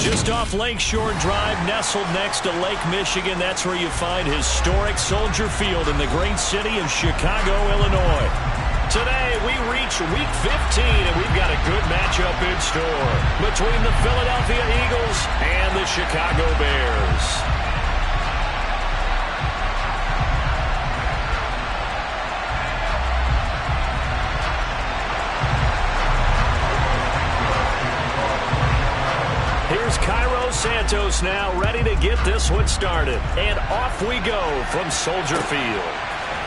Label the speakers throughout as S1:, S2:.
S1: Just off Lakeshore Drive, nestled next to Lake Michigan. That's where you find historic Soldier Field in the great city of Chicago, Illinois. Today, we reach Week 15, and we've got a good matchup in store between the Philadelphia Eagles and the Chicago Bears. Here's Cairo Santos now, ready to get this one started. And off we go from Soldier Field.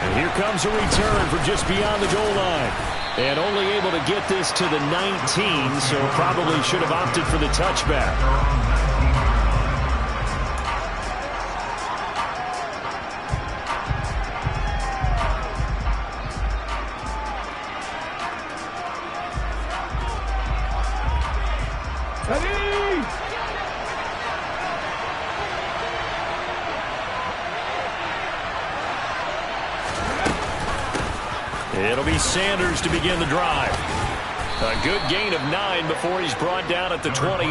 S1: And here comes a return from just beyond the goal line. And only able to get this to the 19, so probably should have opted for the touchback. It'll be Sanders to begin the drive. A good gain of 9 before he's brought down at the 28.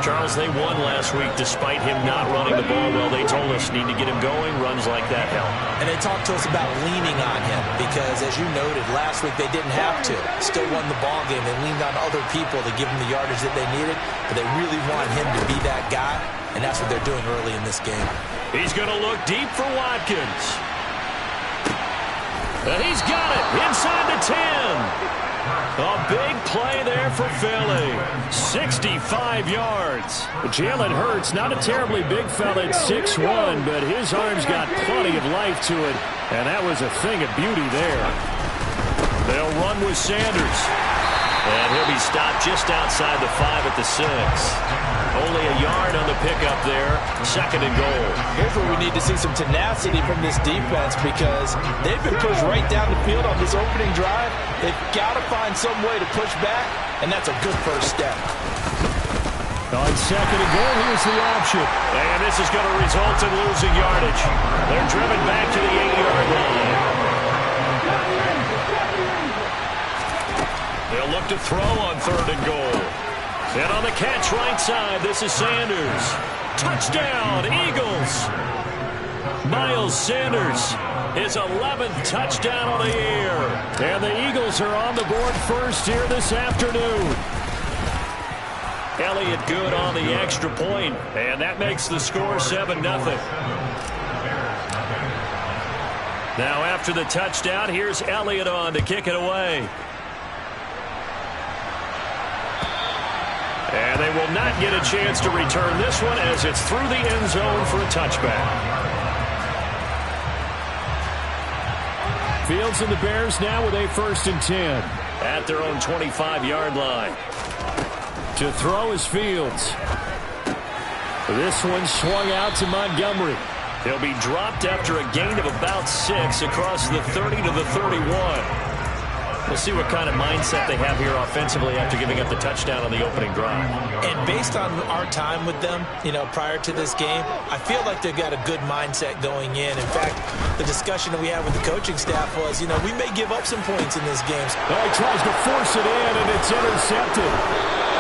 S1: Charles, they won last week despite him not running the ball well. They told us need to get him going. Runs like that help.
S2: And they talked to us about leaning on him because, as you noted, last week they didn't have to. Still won the ball game. They leaned on other people to give them the yardage that they needed, but they really want him to be that guy, and that's what they're doing early in this game.
S1: He's going to look deep for Watkins. And he's got it inside the 10. A big play there for Philly. 65 yards. Jalen Hurts, not a terribly big fella at 6'1", but his arms got plenty of life to it, and that was a thing of beauty there. They'll run with Sanders. And he'll be stopped just outside the 5 at the 6. Only a yard on the pickup there. 2nd and goal.
S2: Here's where we need to see some tenacity from this defense because they've been pushed right down the field on this opening drive. They've got to find some way to push back, and that's a good first step.
S1: On 2nd and goal, here's the option. And this is going to result in losing yardage. They're driven back to the 8-yard line. They'll look to throw on 3rd and goal. And on the catch right side, this is Sanders. Touchdown, Eagles. Miles Sanders, his 11th touchdown on the year. And the Eagles are on the board first here this afternoon. Elliott good on the extra point, and that makes the score 7-0. Now after the touchdown, here's Elliott on to kick it away. And they will not get a chance to return this one as it's through the end zone for a touchback. Fields and the Bears now with a 1st and 10. At their own 25-yard line. To throw is Fields. This one swung out to Montgomery. He'll be dropped after a gain of about 6 across the 30 to the 31. We'll see what kind of mindset they have here offensively after giving up the touchdown on the opening drive.
S2: And based on our time with them, prior to this game, I feel like they've got a good mindset going in. In fact, the discussion that we had with the coaching staff was, we may give up some points in this game.
S1: Oh, he tries to force it in, and it's intercepted.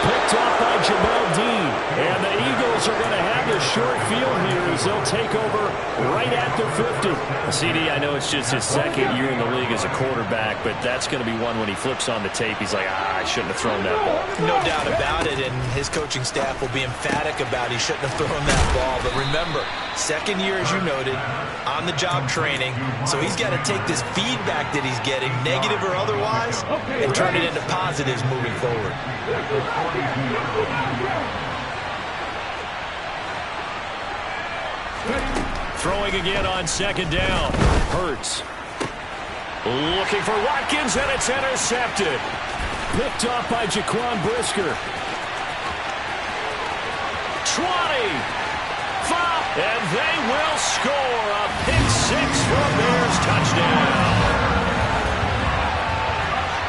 S1: Picked off by Jamel Dean. And the Eagles are going to have the short field here as they'll take over right at the 50. CD, I know it's just his 2nd year in the league as a quarterback, but that's going to be one when he flips on the tape. He's like, I shouldn't have thrown that ball.
S2: No doubt about it, and his coaching staff will be emphatic about he shouldn't have thrown that ball. But remember, 2nd year, as you noted, on-the-job training, so he's got to take this feedback that he's getting, negative or otherwise, and turn it into positives moving forward.
S1: Throwing again on 2nd down. Hurts. Looking for Watkins, and it's intercepted. Picked off by Jaquan Brisker. 20. 5. And they will score a pick 6 for a Bears touchdown.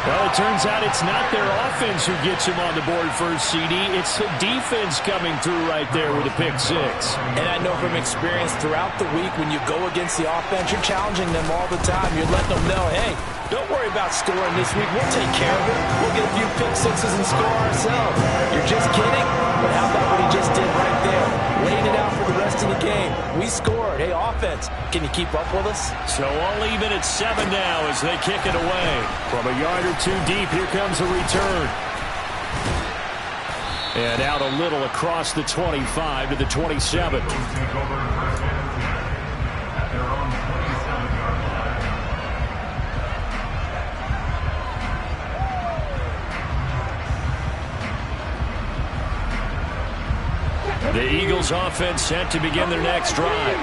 S1: Well, the Turns out it's not their offense who gets him on the board first, CD. It's the defense coming through right there with a pick six.
S2: And I know from experience throughout the week when you go against the offense, you're challenging them all the time. You're letting them know, hey, don't worry about scoring this week. We'll take care of it. We'll get a few pick sixes and score ourselves. You're just kidding? But how about what he just did right there? Laying it out for the rest of the game. We scored. Hey, offense, can you keep up with us?
S1: So all even at 7 now as they kick it away. From a yard or two deep, here comes a return. And out a little across the 25 to the 27. The Eagles offense set to begin their next drive.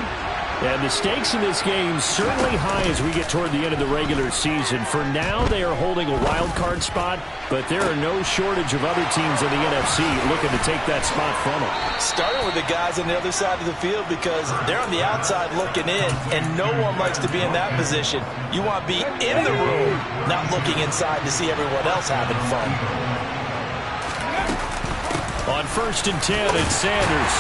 S1: And the stakes in this game certainly high as we get toward the end of the regular season. For now, they are holding a wild card spot, but there are no shortage of other teams in the NFC looking to take that spot from them.
S2: Starting with the guys on the other side of the field because they're on the outside looking in, and no one likes to be in that position. You want to be in the room, not looking inside to see everyone else having fun.
S1: On 1st and 10, it's Sanders.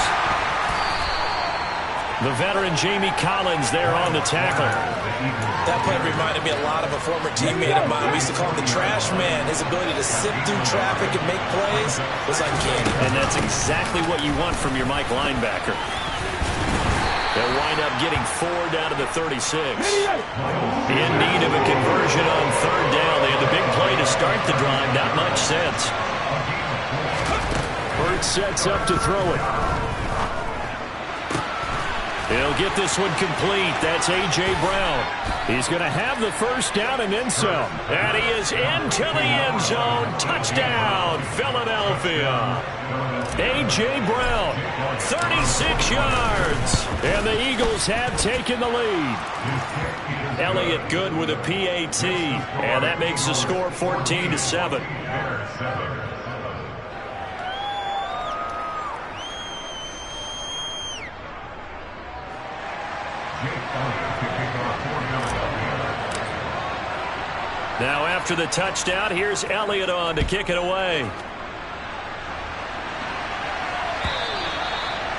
S1: The veteran Jamie Collins there on the tackle.
S2: That play reminded me a lot of a former teammate of mine. We used to call him the trash man. His ability to sift through traffic and make plays was uncanny.
S1: And that's exactly what you want from your Mike linebacker. They'll wind up getting 4 down to the 36. In need of a conversion on 3rd down. They had the big play to start the drive. Not much sense. Hurts sets up to throw it. He'll get this one complete. That's A.J. Brown. He's going to have the first down and then some. And he is into the end zone. Touchdown, Philadelphia. A.J. Brown, 36 yards. And the Eagles have taken the lead. Elliott good with a PAT. And that makes the score 14-7. Now after the touchdown, here's Elliott on to kick it away.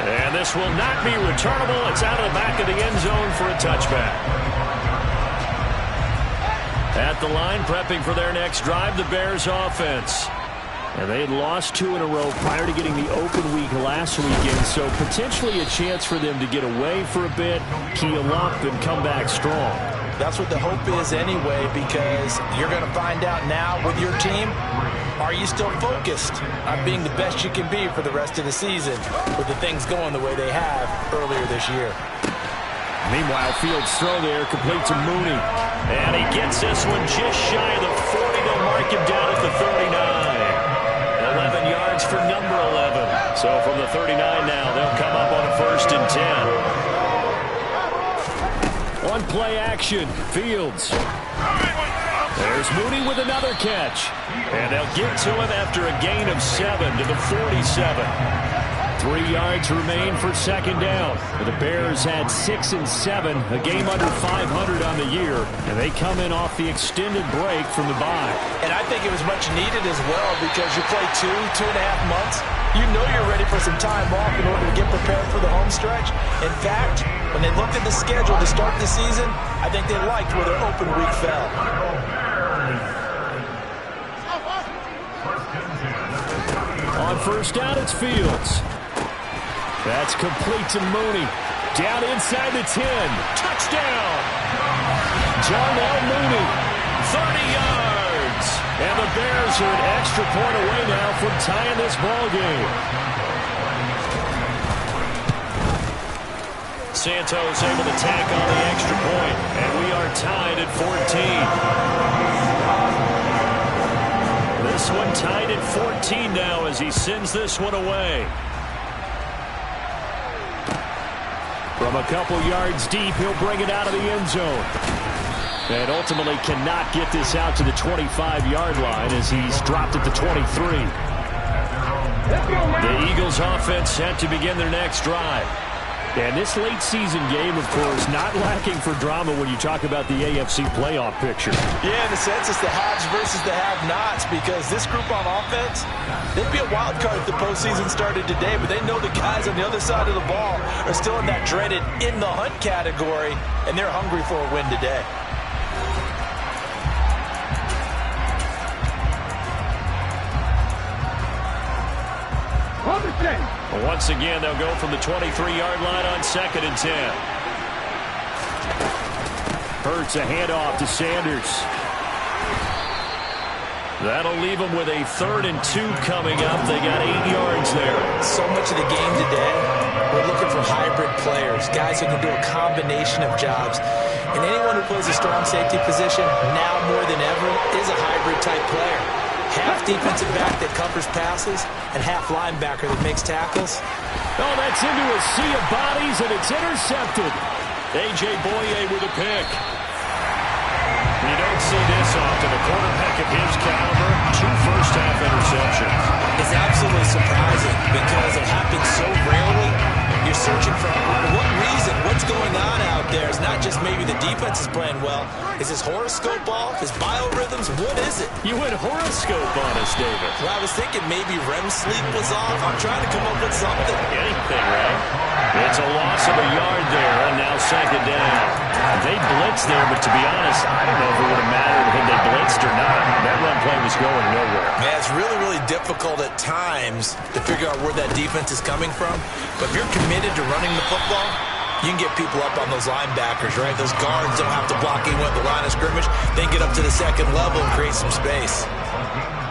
S1: And this will not be returnable. It's out of the back of the end zone for a touchback. At the line, prepping for their next drive, the Bears offense. And they had lost 2 in a row prior to getting the open week last weekend, so potentially a chance for them to get away for a bit, keel up, and come back strong.
S2: That's what the hope is anyway, because you're going to find out now with your team, are you still focused on being the best you can be for the rest of the season with the things going the way they have earlier this year?
S1: Meanwhile, Fields' throw there complete to Mooney. And he gets this one just shy of the 40. They'll mark him down at the 39. 11 yards for number 11. So from the 39 now, they'll come up on a 1st and 10. On play action, Fields. There's Mooney with another catch. And they'll get to him after a gain of 7 to the 47. 3 yards remain for 2nd down. The Bears had 6 and 7, a game under 500 on the year, and they come in off the extended break from the bye.
S2: And I think it was much needed as well because you play 2.5 months. You know you're ready for some time off in order to get prepared for the home stretch. In fact, when they looked at the schedule to start the season, I think they liked where their open week fell.
S1: On 1st down, it's Fields. That's complete to Mooney. Down inside the 10. Touchdown! Darnell Mooney, 30 yards. And the Bears are an extra point away now from tying this ball game. Santos able to tack on the extra point, and we are tied at 14. This one tied at 14 now as he sends this one away. From a couple yards deep, he'll bring it out of the end zone. And ultimately cannot get this out to the 25-yard line as he's dropped at the 23. The Eagles offense set to begin their next drive. And this late season game, of course, not lacking for drama when you talk about the AFC playoff picture.
S2: Yeah, in a sense, it's the haves versus the have-nots, because this group on offense, they'd be a wild card if the postseason started today, but they know the guys on the other side of the ball are still in that dreaded in the hunt category, and they're hungry for a win today.
S1: Once again, they'll go from the 23-yard line on 2nd and 10. Hurts a handoff to Sanders. That'll leave them with a 3rd and 2 coming up. They got 8 yards there.
S2: So much of the game today, we're looking for hybrid players, guys who can do a combination of jobs. And anyone who plays a strong safety position, now more than ever, is a hybrid-type player. Half defensive back that covers passes, and half linebacker that makes tackles.
S1: Oh, that's into a sea of bodies, and it's intercepted. A.J. Boye with a pick. You don't see this often. A quarterback of his caliber, 2 first-half interceptions.
S2: It's absolutely surprising because it happens so rarely. You're searching for what reason, what's going on out there. It's not just maybe the defense is playing well. Is his horoscope off? His biorhythms? What is it?
S1: You went horoscope on us, David.
S2: Well, I was thinking maybe REM sleep was off. I'm trying to come up with something.
S1: Anything, right? It's a loss of a yard there, and now 2nd down. They blitzed there, but to be honest, I don't know if it would have mattered if they blitzed or not. That run play was going nowhere.
S2: Yeah, it's really, really difficult at times to figure out where that defense is coming from. But if you're committed to running the football, you can get people up on those linebackers, right? Those guards don't have to block anyone at the line of scrimmage. They can get up to the 2nd level and create some space.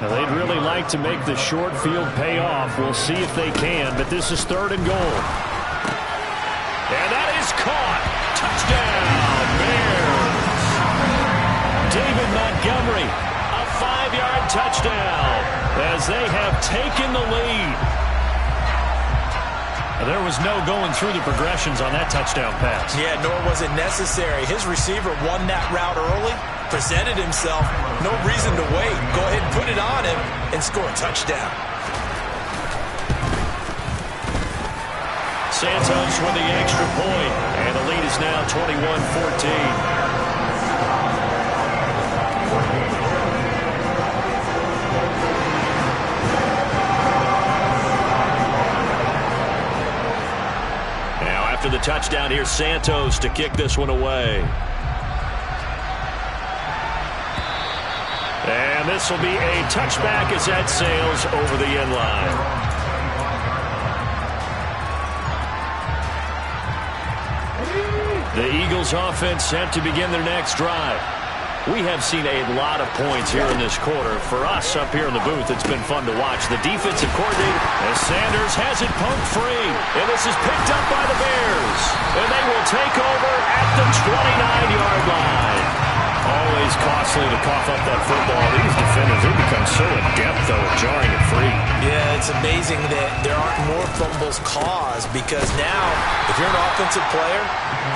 S1: Now, they'd really like to make the short field pay off. We'll see if they can, but this is 3rd and goal. And that is caught. Touchdown, Bears. David Montgomery, a 5-yard touchdown as they have taken the lead. There was no going through the progressions on that touchdown pass.
S2: Yeah, nor was it necessary. His receiver won that route early, presented himself. No reason to wait. Go ahead and put it on him and score a touchdown.
S1: Santos with the extra point, and the lead is now 21-14. After the touchdown, here's Santos to kick this one away. And this will be a touchback as that sails over the end line. The Eagles offense set to begin their next drive. We have seen a lot of points here in this quarter. For us up here in the booth, it's been fun to watch. The defensive coordinator, as Sanders has it pumped free. And this is picked up by the Bears. And they will take over at the 29-yard line. Always costly to cough up that football. These defenders, they become so adept, though, at jarring it free.
S2: Yeah, it's amazing that there aren't more fumbles caused because now, if you're an offensive player,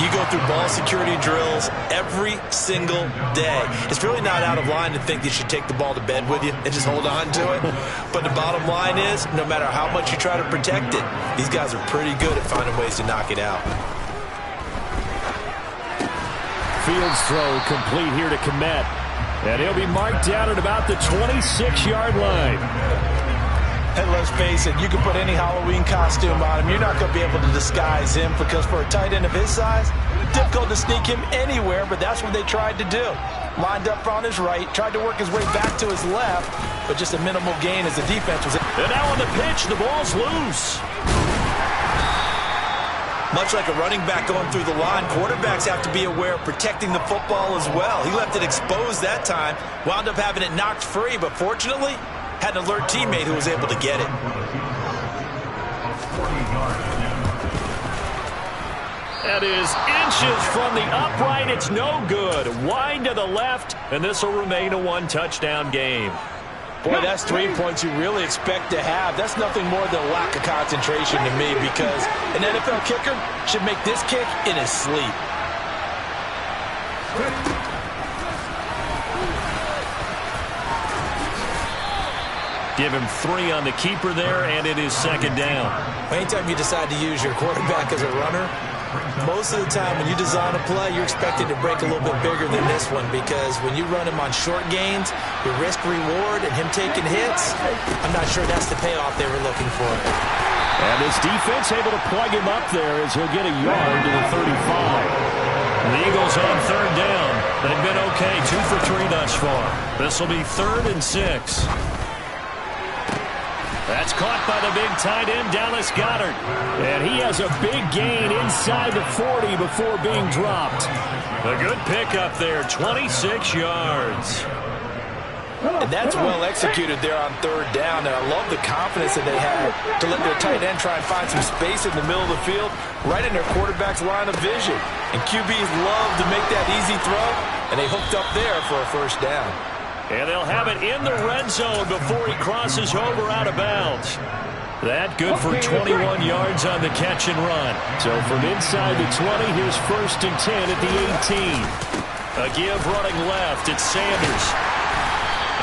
S2: you go through ball security drills every single day. It's really not out of line to think you should take the ball to bed with you and just hold on to it. But the bottom line is, no matter how much you try to protect it, these guys are pretty good at finding ways to knock it out.
S1: Fields throw complete here to Kmet. And he'll be marked down at about the 26-yard line.
S2: And let's face it, you can put any Halloween costume on him. You're not going to be able to disguise him because for a tight end of his size, difficult to sneak him anywhere, but that's what they tried to do. Lined up on his right, tried to work his way back to his left, but just a minimal gain as the defense was...
S1: And now on the pitch, the ball's loose.
S2: Much like a running back going through the line, quarterbacks have to be aware of protecting the football as well. He left it exposed that time, wound up having it knocked free, but fortunately, had an alert teammate who was able to get it.
S1: That is inches from the upright. It's no good. Wide to the left, and this will remain a one-touchdown game.
S2: Boy, that's 3 points you really expect to have. That's nothing more than a lack of concentration to me because an NFL kicker should make this kick in his sleep.
S1: Give him 3 on the keeper there, and it is second down.
S2: Anytime you decide to use your quarterback as a runner, most of the time when you design a play, you're expected to break a little bit bigger than this one, because when you run him on short gains, your risk-reward and him taking hits, I'm not sure that's the payoff they were looking for.
S1: And this defense able to plug him up there as he'll get a yard to the 35. The Eagles on third down. They've been okay, 2 for 3 thus far. This will be 3rd and 6. That's caught by the big tight end, Dallas Goedert. And he has a big gain inside the 40 before being dropped. A good pickup there, 26 yards.
S2: And that's well executed there on third down. And I love the confidence that they had to let their tight end try and find some space in the middle of the field, right in their quarterback's line of vision. And QBs love to make that easy throw, and they hooked up there for a first down.
S1: And they'll have it in the red zone before he crosses over out of bounds. That good for 21 yards on the catch and run. So from inside the 20, here's 1st and 10 at the 18. A give running left. It's Sanders.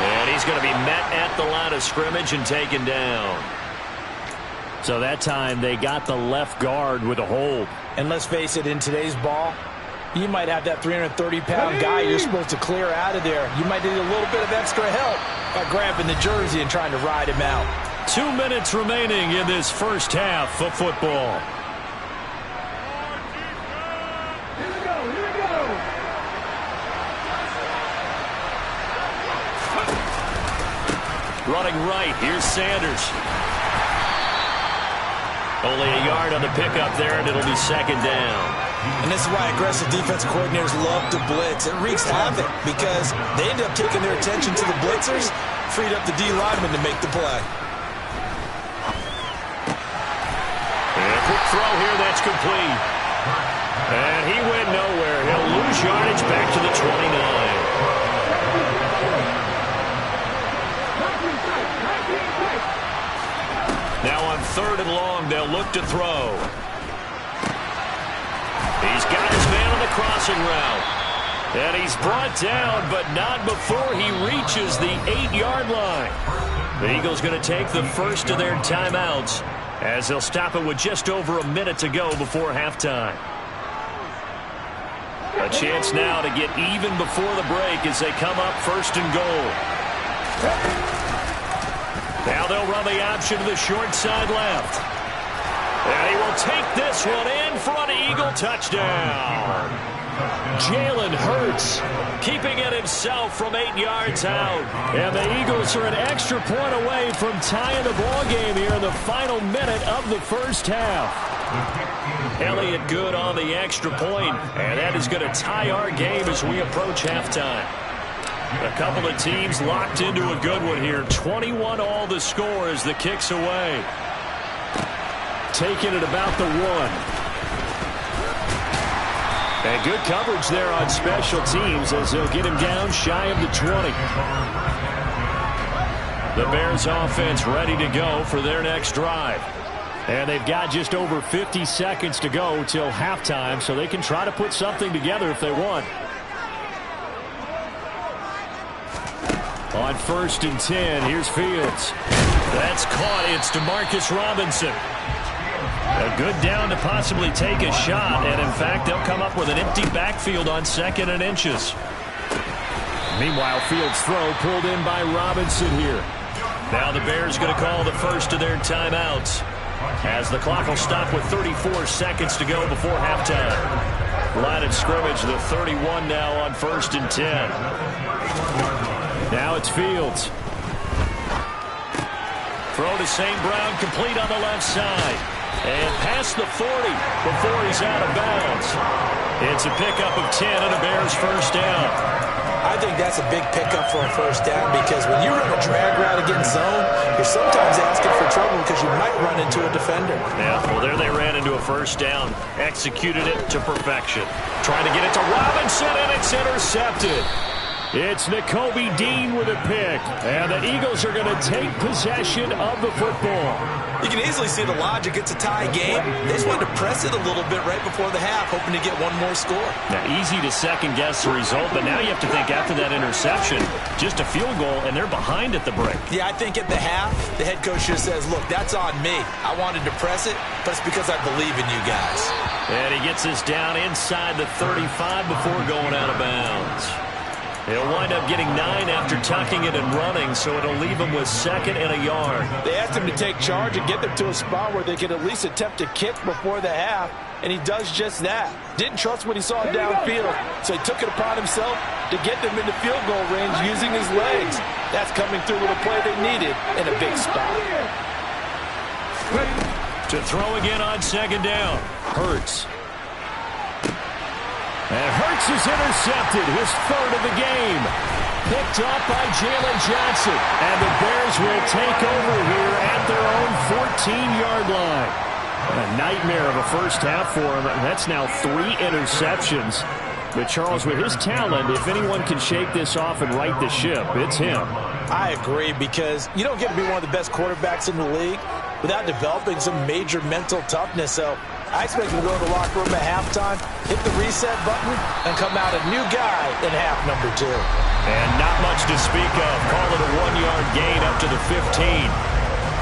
S1: And he's going to be met at the line of scrimmage and taken down. So that time they got the left guard with a hold.
S2: And let's face it, in today's ball, you might have that 330-pound guy you're supposed to clear out of there. You might need a little bit of extra help by grabbing the jersey and trying to ride him out.
S1: 2 minutes remaining in this first half of football.
S3: Here we go.
S1: Running right, here's Sanders. Only a yard on the pickup there, and it'll be second down.
S2: And this is why aggressive defensive coordinators love to blitz. It wreaks havoc because they end up taking their attention to the blitzers, freed up the D lineman to make the play.
S1: And a quick throw here, that's complete. And he went nowhere. He'll lose yardage back to the 29. Now on 3rd and long, they'll look to throw. He's got his man on the crossing route. And he's brought down, but not before he reaches the 8-yard line. The Eagles going to take the first of their timeouts as they'll stop it with just over a minute to go before halftime. A chance now to get even before the break as they come up 1st and goal. Now they'll run the option to the short side left. And he will take this one in for an Eagle touchdown. Jalen Hurts keeping it himself from 8 yards out. And the Eagles are an extra point away from tying the ball game here in the final minute of the first half. Elliott good on the extra point, and that is going to tie our game as we approach halftime. A couple of teams locked into a good one here. 21 all the score as the kick's away. Taking it about the 1. And good coverage there on special teams as they'll get him down shy of the 20. The Bears offense ready to go for their next drive. And they've got just over 50 seconds to go till halftime, so they can try to put something together if they want. On 1st and 10, here's Fields. That's caught. It's DeMarcus Robinson. A good down to possibly take a shot, and in fact, they'll come up with an empty backfield on 2nd and inches. Meanwhile, Fields' throw pulled in by Robinson here. Now the Bears going to call the first of their timeouts as the clock will stop with 34 seconds to go before halftime. Line of scrimmage, the 31 now on 1st and 10. Now it's Fields. Throw to St. Brown, complete on the left side. And past the 40 before he's out of bounds. It's a pickup of 10 and a Bears first down.
S2: I think that's a big pickup for a first down because when you run a drag route against zone, you're sometimes asking for trouble because you might run into a defender.
S1: Yeah, well, there they ran into a first down. Executed it to perfection. Trying to get it to Robinson, and it's intercepted. It's Nakobe Dean with a pick. And the Eagles are going to take possession of the football.
S2: You can easily see the logic. It's a tie game. They just wanted to press it a little bit right before the half, hoping to get one more score.
S1: Now, easy to second-guess the result, but now you have to think after that interception, just a field goal, and they're behind at the break.
S2: Yeah, I think at the half, the head coach just says, look, that's on me. I wanted to press it, but it's because I believe in you guys.
S1: And he gets this down inside the 35 before going out of bounds. He'll wind up getting 9 after tucking it and running, so it'll leave him with 2nd and a yard.
S4: They asked him to take charge and get them to a spot where they could at least attempt to kick before the half, and he does just that. Didn't trust what he saw downfield, so he took it upon himself to get them into field goal range using his legs. That's coming through with a play they needed in a big spot.
S1: To throw again on 2nd down. Hurts. And Hurts is intercepted, his 3rd of the game. Picked up by Jalen Johnson. And the Bears will take over here at their own 14-yard line. A nightmare of a first half for him. That's now 3 interceptions. But Charles, with his talent, if anyone can shake this off and right the ship, it's him.
S4: I agree, because you don't get to be one of the best quarterbacks in the league without developing some major mental toughness. So I expect him to go to the locker room at halftime, hit the reset button, and come out a new guy in half number 2.
S1: And not much to speak of. Call it a 1-yard gain up to the 15.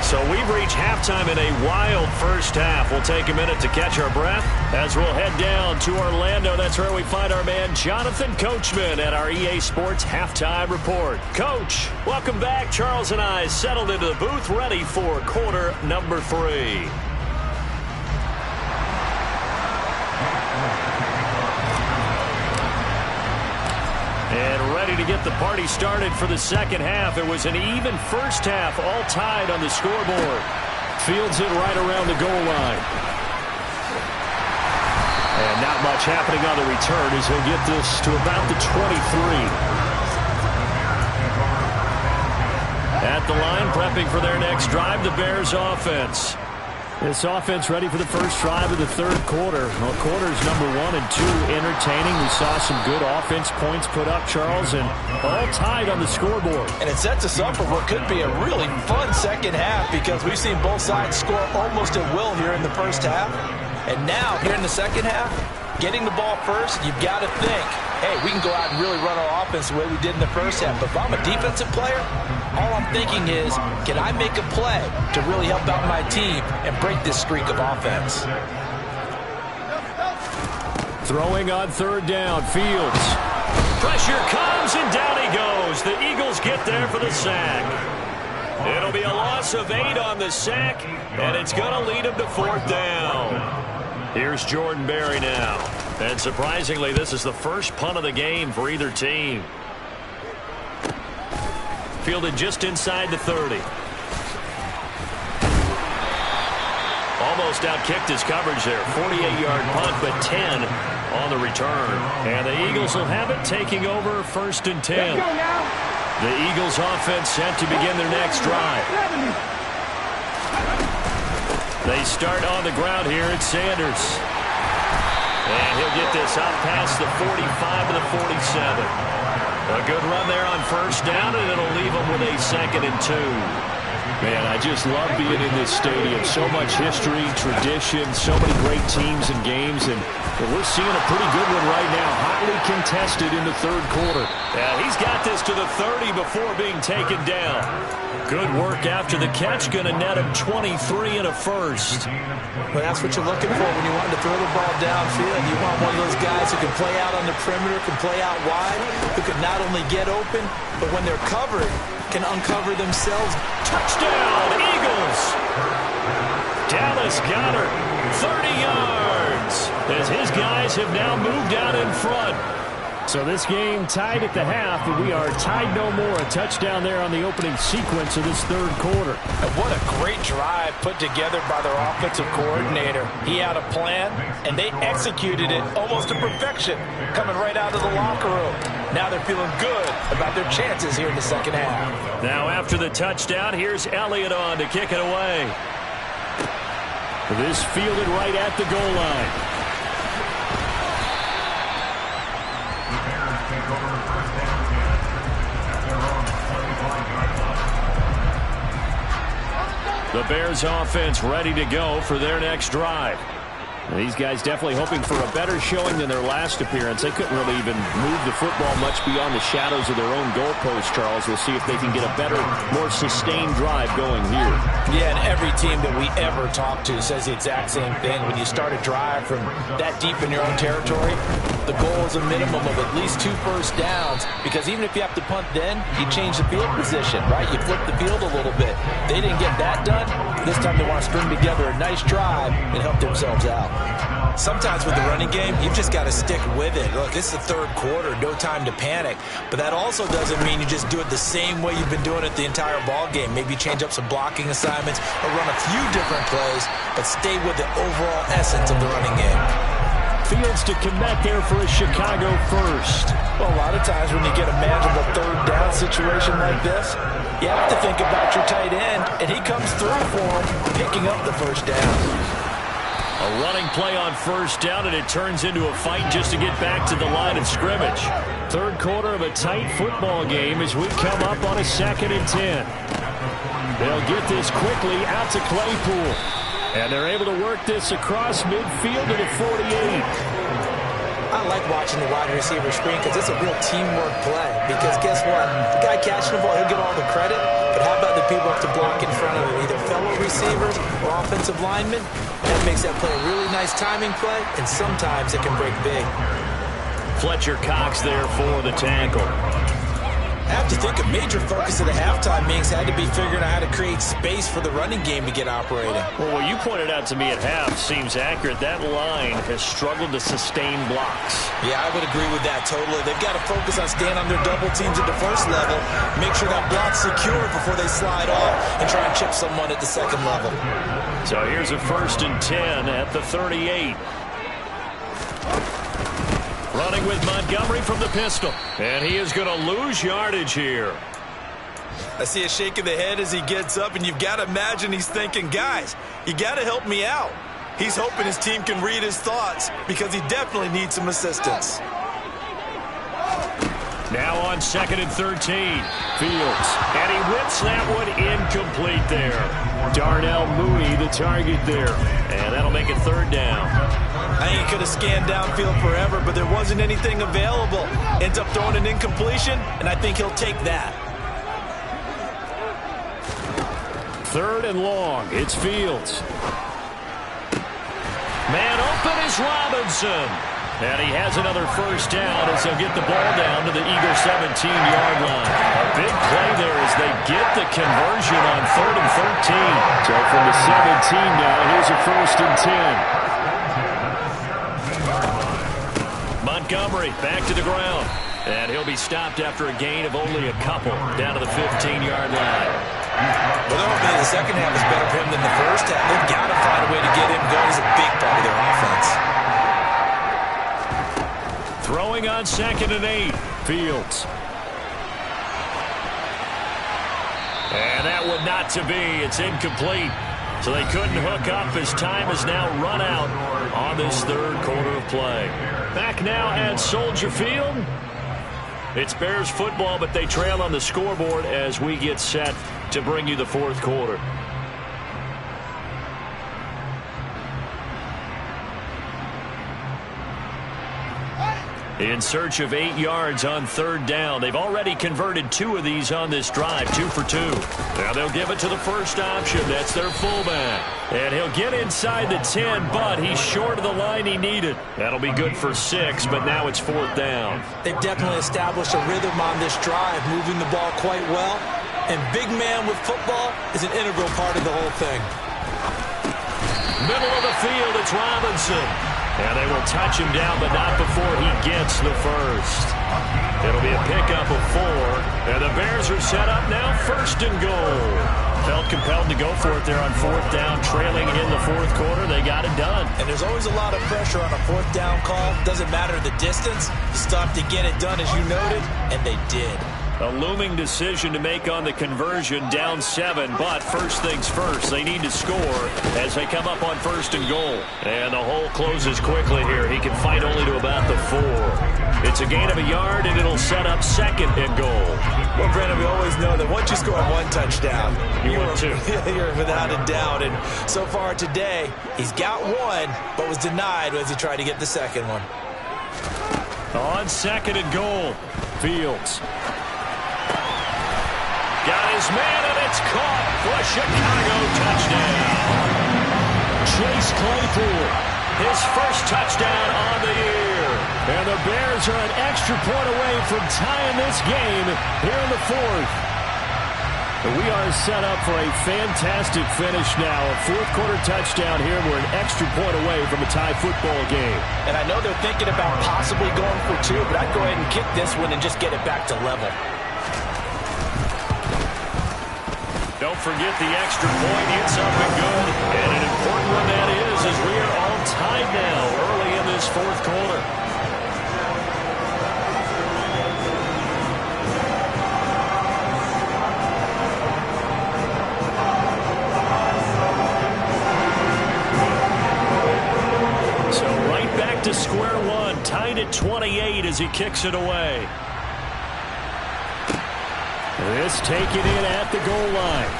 S1: So we've reached halftime in a wild first half. We'll take a minute to catch our breath as we'll head down to Orlando. That's where we find our man Jonathan Coachman at our EA Sports Halftime Report. Coach, welcome back. Charles and I settled into the booth ready for quarter number 3. And ready to get the party started for the second half. It was an even first half, all tied on the scoreboard. Fields it right around the goal line. And not much happening on the return as he'll get this to about the 23. At the line, prepping for their next drive, the Bears offense. This offense ready for the first drive of the 3rd quarter. Well, quarters number 1 and 2 entertaining. We saw some good offense points put up, Charles, and all tied on the scoreboard.
S4: And it sets us up for what could be a really fun second half, because we've seen both sides score almost at will here in the first half. And now, here in the second half, getting the ball first, you've got to think, hey, we can go out and really run our offense the way we did in the first half. But if I'm a defensive player, all I'm thinking is, can I make a play to really help out my team and break this streak of offense?
S1: Throwing on 3rd down, Fields. Pressure comes, and down he goes. The Eagles get there for the sack. It'll be a loss of 8 on the sack, and it's going to lead him to 4th down. Here's Jordan Berry now. And surprisingly, this is the first punt of the game for either team. Fielded just inside the 30. Almost outkicked his coverage there. 48-yard punt, but 10 on the return. And the Eagles will have it, taking over 1st and 10. The Eagles offense set to begin their next drive. They start on the ground here at Sanders. And he'll get this up past the 45 to the 47. A good run there on 1st down, and it'll leave them with a 2nd and 2. Man, I just love being in this stadium. So much history, tradition, so many great teams and games, and we're seeing a pretty good one right now. Hotly contested in the 3rd quarter. Yeah, he's got this to the 30 before being taken down. Good work after the catch, going to net him 23 and a first.
S4: Well, that's what you're looking for when you want to throw the ball downfield. You want one of those guys who can play out on the perimeter, can play out wide, who can not only get open, but when they're covered, can uncover themselves.
S1: Touchdown, Eagles! Dallas Goedert, 30 yards, as his guys have now moved out in front. So this game tied at the half, but we are tied no more. A touchdown there on the opening sequence of this 3rd quarter.
S4: And what a great drive put together by their offensive coordinator. He had a plan, and they executed it almost to perfection, coming right out of the locker room. Now they're feeling good about their chances here in the second half.
S1: Now after the touchdown, here's Elliott on to kick it away. This fielded right at the goal line. The Bears offense ready to go for their next drive. These guys definitely hoping for a better showing than their last appearance. They couldn't really even move the football much beyond the shadows of their own goalpost, Charles. We'll see if they can get a better, more sustained drive going here.
S2: Yeah, and every team that we ever talk to says the exact same thing. When you start a drive from that deep in your own territory, the goal is a minimum of at least 2 first downs, because even if you have to punt then, you change the field position, right? You flip the field a little bit. They didn't get that done. This time they want to string together a nice drive and help themselves out. Sometimes with the running game, you've just got to stick with it. Look, it's the third quarter, no time to panic. But that also doesn't mean you just do it the same way you've been doing it the entire ball game. Maybe change up some blocking assignments or run a few different plays, but stay with the overall essence of the running game.
S1: Fields to commit there for a Chicago first.
S2: Well, a lot of times when you get a manageable third down situation like this, you have to think about your tight end, and he comes through for him, picking up the first down.
S1: A running play on first down, and it turns into a fight just to get back to the line of scrimmage. Third quarter of a tight football game as we come up on a 2nd and 10. They'll get this quickly out to Claypool. And they're able to work this across midfield to the 48.
S2: I like watching the wide receiver screen because it's a real teamwork play. Because guess what? The guy catching the ball, he'll get all the credit. But how about the people up to block in front of him? Either fellow receivers or offensive linemen. That makes that play a really nice timing play, and sometimes it can break big.
S1: Fletcher Cox there for the tackle.
S2: I have to think a major focus of the halftime meetings had to be figuring out how to create space for the running game to get operating.
S1: Well, what you pointed out to me at half seems accurate. That line has struggled to sustain blocks.
S2: Yeah, I would agree with that totally. They've got to focus on staying on their double teams at the first level, make sure that block's secure before they slide off and try and chip someone at the second level.
S1: So here's a 1st and 10 at the 38. Running with Montgomery from the pistol. And he is going to lose yardage here.
S2: I see a shake of the head as he gets up, and you've got to imagine he's thinking, guys, you got to help me out. He's hoping his team can read his thoughts because he definitely needs some assistance.
S1: Now on 2nd and 13. Fields. And he whips that one incomplete there. Darnell Mooney the target there. And that'll make it 3rd down.
S2: I think he could have scanned downfield forever, but there wasn't anything available. Ends up throwing an incompletion, and I think he'll take that.
S1: 3rd and long. It's Fields. Man open is Robinson. And he has another first down as they'll get the ball down to the Eagle 17-yard line. A big play there as they get the conversion on 3rd and 13. So from the 17 now, here's a 1st and 10. Montgomery back to the ground. And he'll be stopped after a gain of only a couple down to the 15-yard line.
S2: Well, they're hoping the second half is better for him than the first half. They've got to find a way to get him going. He's a big part of their offense.
S1: Throwing on 2nd and 8. Fields. And that one not to be. It's incomplete. So they couldn't hook up as time has now run out on this 3rd quarter of play. Back now at Soldier Field. It's Bears football, but they trail on the scoreboard as we get set to bring you the 4th quarter. In search of 8 yards on 3rd down. They've already converted 2 of these on this drive, 2 for 2. Now they'll give it to the first option. That's their fullback. And he'll get inside the 10, but he's short of the line he needed. That'll be good for 6, but now it's 4th down.
S2: They've definitely established a rhythm on this drive, moving the ball quite well. And big man with football is an integral part of the whole thing.
S1: Middle of the field, it's Robinson. And they will touch him down, but not before he gets the first. It'll be a pickup of 4. And the Bears are set up now, 1st and goal. Felt compelled to go for it there on 4th down, trailing in the 4th quarter. They got it done.
S2: And there's always a lot of pressure on a 4th down call. Doesn't matter the distance. You stop to get it done, as you noted, and they did.
S1: A looming decision to make on the conversion, down 7, but first things first, they need to score as they come up on 1st and goal. And the hole closes quickly here. He can fight only to about the 4. It's a gain of a yard, and it'll set up 2nd and goal.
S2: Well, Brandon, we always always know that once you score one touchdown,
S1: you're
S2: without a doubt. And so far today, he's got one, but was denied as he tried to get the second one.
S1: On second and goal, Fields. Got his man, and it's caught for a Chicago touchdown. Chase Claypool, his first touchdown on the year. And the Bears are an extra point away from tying this game here in the fourth. We are set up for a fantastic finish now. A fourth-quarter touchdown here. We're an extra point away from a tie football game.
S2: And I know they're thinking about possibly going for two, but I'd go ahead and kick this one and just get it back to level.
S1: Don't forget the extra point. It's up and good. And an important one that is, as we are all tied now early in this fourth quarter. So right back to square one, tied at 28 as he kicks it away. This taken in at the goal line.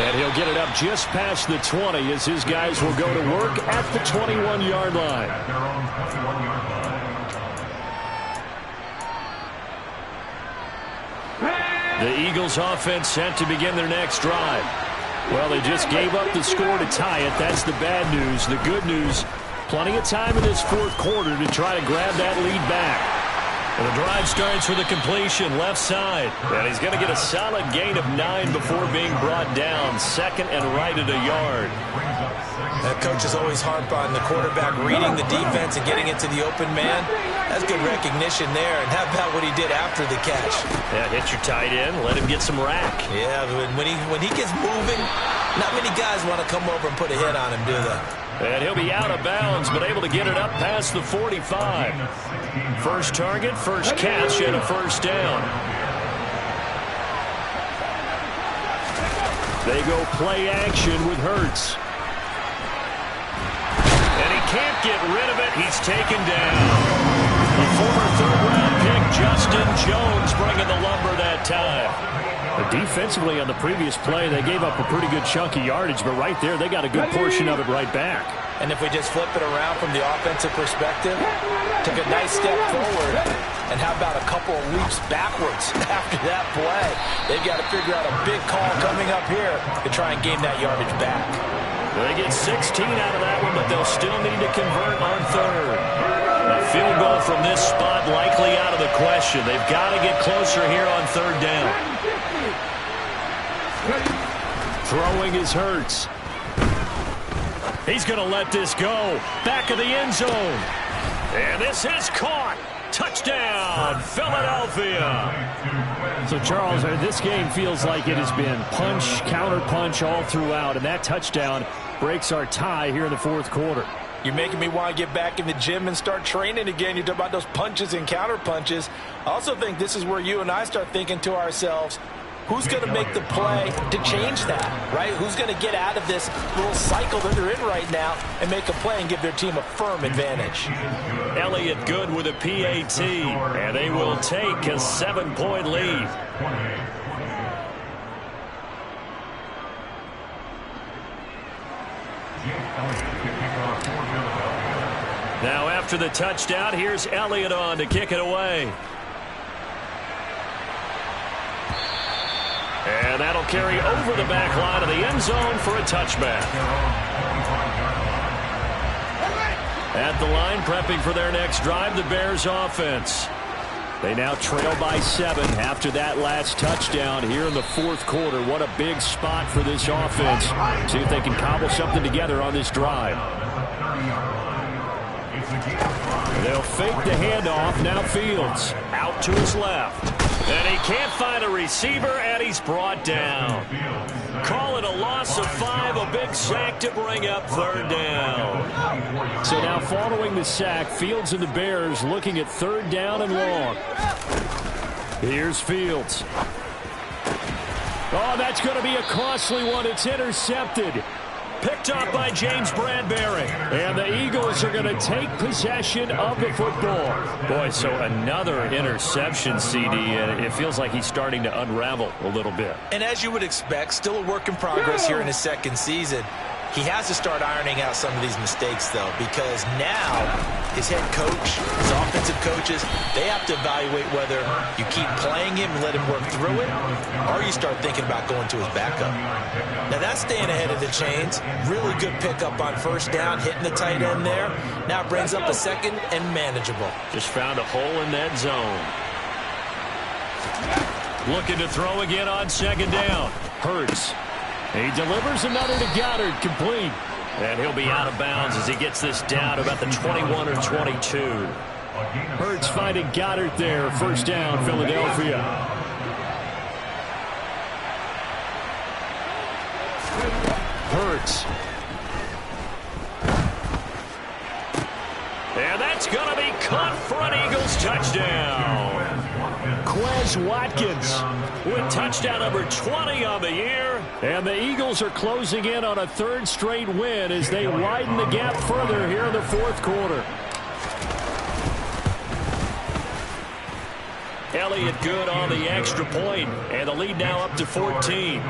S1: And he'll get it up just past the 20 as his guys will go to work at the 21-yard line. The Eagles offense set to begin their next drive. Well, they just gave up the score to tie it. That's the bad news. The good news, plenty of time in this fourth quarter to try to grab that lead back. And the drive starts with a completion left side. And he's going to get a solid gain of 9 before being brought down. Second and right at a yard.
S2: Coaches always harp on the quarterback reading the defense and getting into the open man. That's good recognition there. And how about what he did after the catch?
S1: Yeah, hit your tight end. Let him get some rack.
S2: Yeah, when he gets moving, not many guys want to come over and put a hit on him, do they?
S1: And he'll be out of bounds, but able to get it up past the 45. First target, first catch, and a first down. They go play action with Hurts. And he can't get rid of it. He's taken down. The former third-round pick, Justin Jones, bringing the lumber that time. Defensively on the previous play, they gave up a pretty good chunk of yardage, but right there, they got a good portion of it right back.
S2: And if we just flip it around from the offensive perspective, took a nice step forward, and how about a couple of leaps backwards after that play? They've got to figure out a big call coming up here to try and gain that yardage back.
S1: They get 16 out of that one, but they'll still need to convert on third. A field goal from this spot likely out of the question. They've got to get closer here on third down. Throwing is Hurts. He's going to let this go. Back of the end zone. And this is caught. Touchdown, Philadelphia. So, Charles, this game feels like it has been punch, counter-punch all throughout, and that touchdown breaks our tie here in the fourth quarter.
S2: You're making me want to get back in the gym and start training again. You talk about those punches and counter-punches. I also think this is where you and I start thinking to ourselves, who's going to make the play to change that, right? Who's going to get out of this little cycle that they're in right now and make a play and give their team a firm advantage?
S1: Elliott good with a PAT, and they will take a 7-point lead. Now after the touchdown, here's Elliott on to kick it away. And that'll carry over the back line of the end zone for a touchback. At the line, prepping for their next drive, the Bears offense. They now trail by 7 after that last touchdown here in the fourth quarter. What a big spot for this offense. See if they can cobble something together on this drive. They'll fake the handoff. Now Fields out to his left. And he can't find a receiver, and he's brought down. Call it a loss of 5, a big sack to bring up third down. So now following the sack, Fields and the Bears looking at third down and long. Here's Fields. Oh, that's going to be a costly one. It's intercepted. Picked up by James Bradbury. And the Eagles are going to take possession of the football. Boy, so another interception, CD, and it feels like he's starting to unravel a little bit.
S2: And as you would expect, still a work in progress here in his second season. He has to start ironing out some of these mistakes, though, because now his head coach, his offensive coaches, they have to evaluate whether you keep playing him and let him work through it, or you start thinking about going to his backup. Now, that's staying ahead of the chains. Really good pickup on first down, hitting the tight end there. Now it brings up a second and manageable.
S1: Just found a hole in that zone. Looking to throw again on second down. Hurts. He delivers another to Goddard, complete. And he'll be out of bounds as he gets this down about the 21 or 22. Hurts finding Goddard there. First down, Philadelphia. Hurts. And that's going to be caught for an Eagles touchdown. Quez Watkins with touchdown number 20 on the year. And the Eagles are closing in on a third straight win as they widen the gap further here in the fourth quarter. Elliott good on the extra point, and the lead now up to 14.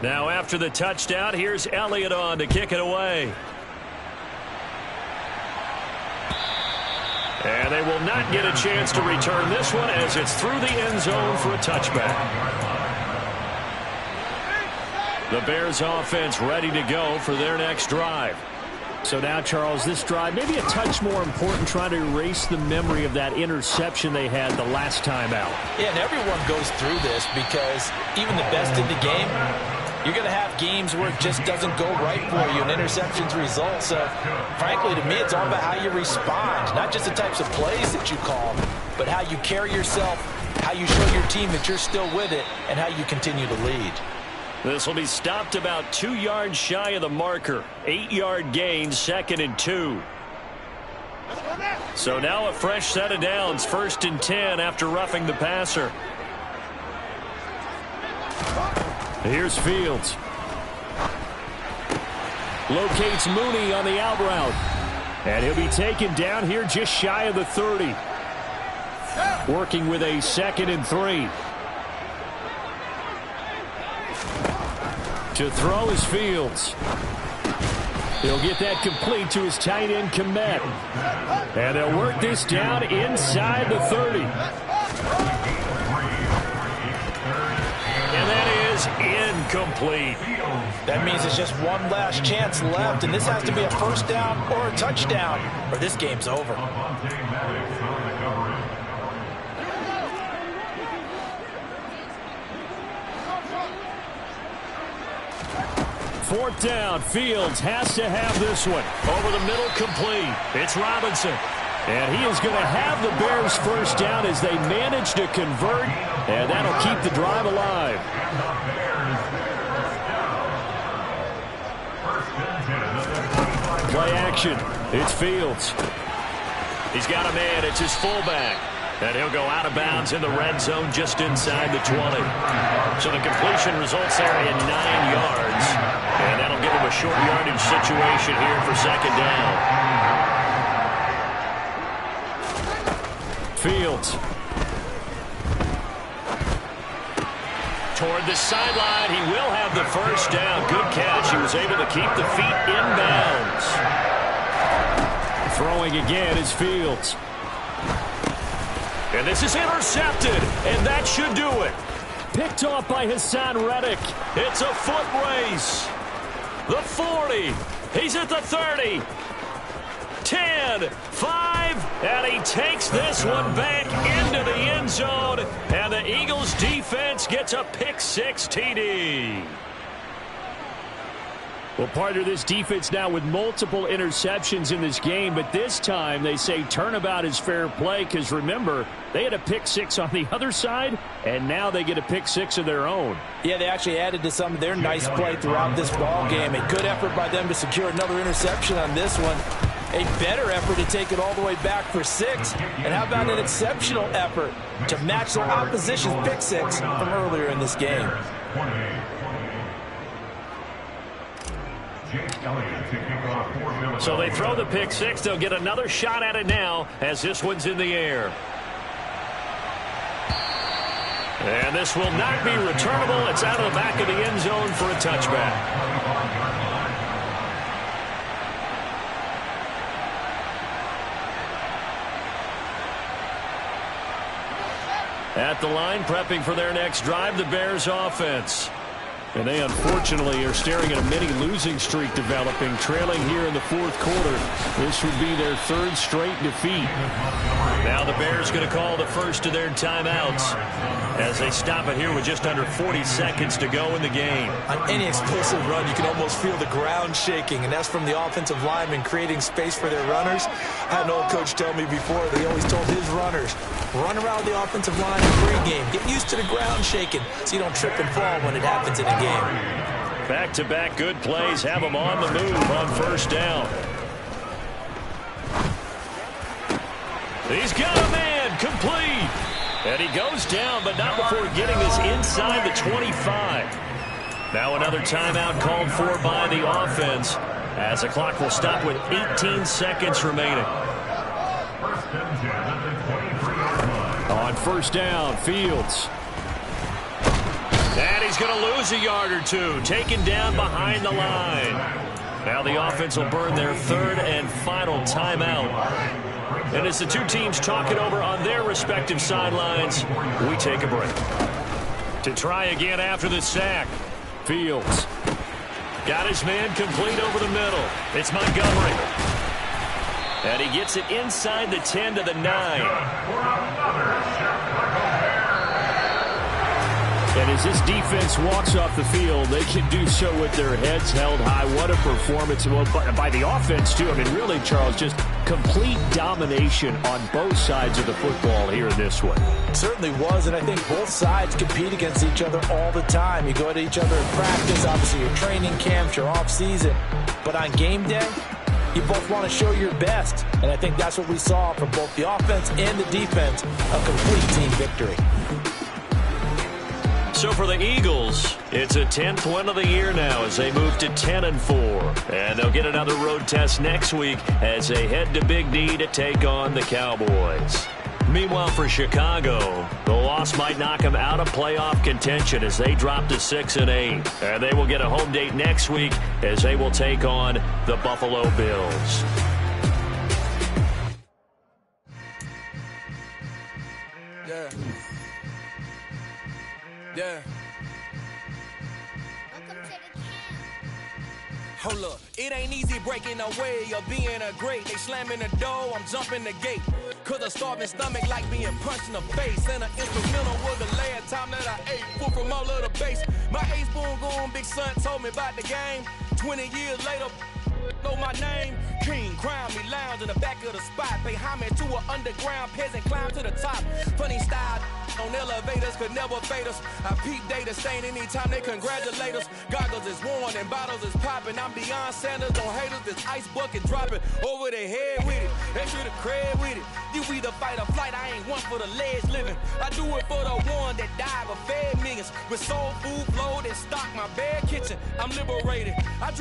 S1: Now after the touchdown, here's Elliott on to kick it away. And they will not get a chance to return this one as it's through the end zone for a touchback. The Bears offense ready to go for their next drive. So now, Charles, this drive maybe a touch more important, trying to erase the memory of that interception they had the last time out.
S2: Yeah, and everyone goes through this because even the best in the game, you're going to have games where it just doesn't go right for you and interceptions result. So, frankly, to me, it's all about how you respond, not just the types of plays that you call, but how you carry yourself, how you show your team that you're still with it, and how you continue to lead.
S1: This will be stopped about 2 yards shy of the marker. 8-yard gain, 2nd and 2. So now a fresh set of downs, 1st and 10 after roughing the passer. Here's Fields. Locates Mooney on the out route. And he'll be taken down here just shy of the 30. Working with a 2nd and 3. To throw is Fields. He'll get that complete to his tight end, Kmet. And they'll work this down inside the 30. And that is incomplete.
S2: That means it's just one last chance left, and this has to be a first down or a touchdown, or this game's over.
S1: Fourth down, Fields has to have this one. Over the middle, complete. It's Robinson. And he is going to have the Bears first down as they manage to convert, and that'll keep the drive alive. Play action. It's Fields. He's got a man. It's his fullback. And he'll go out of bounds in the red zone just inside the 20. So the completion results there in 9 yards. And that'll give him a short yardage situation here for second down. Fields. Toward the sideline. He will have the first down. Good catch. He was able to keep the feet in bounds. Throwing again is Fields. And this is intercepted, and that should do it. Picked off by Hassan Reddick. It's a foot race. The 40. He's at the 30. 10, 5, and he takes this one back into the end zone. And the Eagles defense gets a pick-6 TD. Well, part of this defense now with multiple interceptions in this game, but this time they say turnabout is fair play because, remember, they had a pick-6 on the other side, and now they get a pick-6 of their own.
S2: Yeah, they actually added to some of their nice play throughout this ball game. A good effort by them to secure another interception on this one. A better effort to take it all the way back for 6. And how about an exceptional effort to match their opposition's pick-6 from earlier in this game?
S1: So they throw the pick six. They'll get another shot at it now as this one's in the air. And this will not be returnable. It's out of the back of the end zone for a touchback. At the line, prepping for their next drive, the Bears offense. And they unfortunately are staring at a mini losing streak developing, trailing here in the fourth quarter. This would be their third straight defeat. Now the Bears going to call the first of their timeouts as they stop it here with just under 40 seconds to go in the game.
S2: On any explosive run, you can almost feel the ground shaking, and that's from the offensive linemen creating space for their runners. I had an old coach tell me before, they always told his runners, run around the offensive line in pregame. Get used to the ground shaking so you don't trip and fall when it happens in a game.
S1: Back-to-back good plays have them on the move on first down. He's got a man complete. And he goes down, but not before getting this inside the 25. Now another timeout called for by the offense as the clock will stop with 18 seconds remaining. On first down, Fields. And he's going to lose a yard or two, taken down behind the line. Now the offense will burn their third and final timeout. And as the two teams talk it over on their respective sidelines, we take a break. To try again after the sack, Fields. Got his man complete over the middle. It's Montgomery. And he gets it inside the 10 to the 9. And as this defense walks off the field, they can do so with their heads held high. What a performance by the offense, too. I mean, really, Charles, just complete domination on both sides of the football here in this one.
S2: It certainly was, and I think both sides compete against each other all the time. You go to each other in practice, obviously your training camps, your off-season. But on game day, you both want to show your best. And I think that's what we saw from both the offense and the defense, a complete team victory.
S1: So for the Eagles, it's a 10th win of the year now as they move to 10-4. And they'll get another road test next week as they head to Big D to take on the Cowboys. Meanwhile, for Chicago, the loss might knock them out of playoff contention as they drop to 6-8. And they will get a home date next week as they will take on the Buffalo Bills.
S5: Yeah. Hold up, it ain't easy breaking away or being a great. They slamming the door, I'm jumping the gate. Cause a starving stomach like being punched in the face. And an instrumental was the last time that I ate. Full from all of the base. My ace boom going, big son told me about the game. 20 years later, know my name. King, crown me, lounge in the back of the spot. Pay homage to an underground peasant, climb to the top. Funny style on elevators could never fade us. I peep data stain anytime they congratulate us. Goggles is worn and bottles is popping. I'm beyond Sanders on haters. This ice bucket dropping over their head with it. Extra the cred with it. You either fight or flight. I ain't one for the ledge living. I do it for the one that died but fed millions. With soul food, flowed and stocked my bare kitchen. I'm liberated. I drew